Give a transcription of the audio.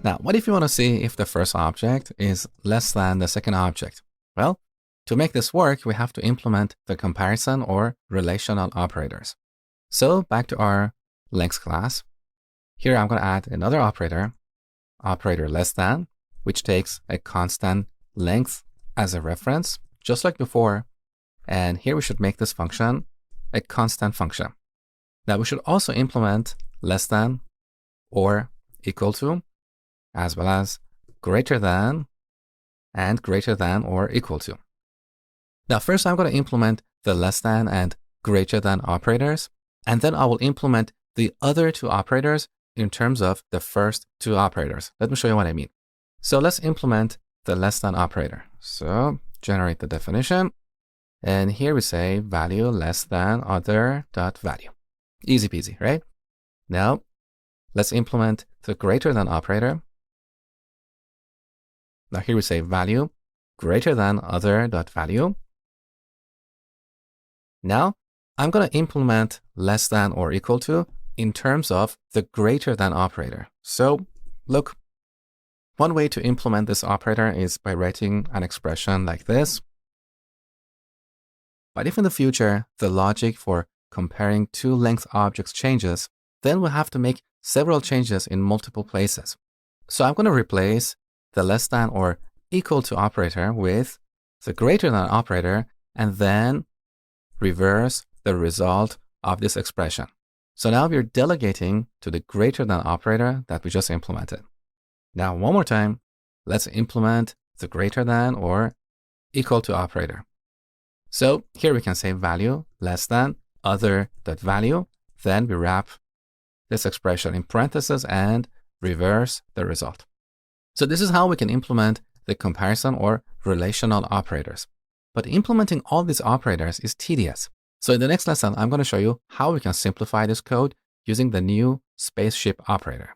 Now, what if you want to see if the first object is less than the second object? Well, to make this work, we have to implement the comparison or relational operators. So back to our length class. Here I'm going to add another operator, operator less than, which takes a constant length as a reference, just like before. And here we should make this function a constant function. Now we should also implement less than or equal to, as well as greater than and greater than or equal to. Now first I'm going to implement the less than and greater than operators, and then I will implement the other two operators in terms of the first two operators. Let me show you what I mean. So let's implement the less than operator. So generate the definition. And here we say value less than other dot value. Easy peasy, right? Now let's implement the greater than operator. Now here we say value greater than other dot value. Now I'm going to implement less than or equal to in terms of the greater than operator. So look, one way to implement this operator is by writing an expression like this. But if in the future the logic for comparing two length objects changes, then we'll have to make several changes in multiple places. So I'm going to replace the less than or equal to operator with the greater than operator and then reverse the result of this expression. So now we're delegating to the greater than operator that we just implemented. Now one more time, let's implement the greater than or equal to operator. So here we can say value less than other dot value. Then we wrap this expression in parentheses and reverse the result. So this is how we can implement the comparison or relational operators. But implementing all these operators is tedious. So in the next lesson, I'm going to show you how we can simplify this code using the new spaceship operator.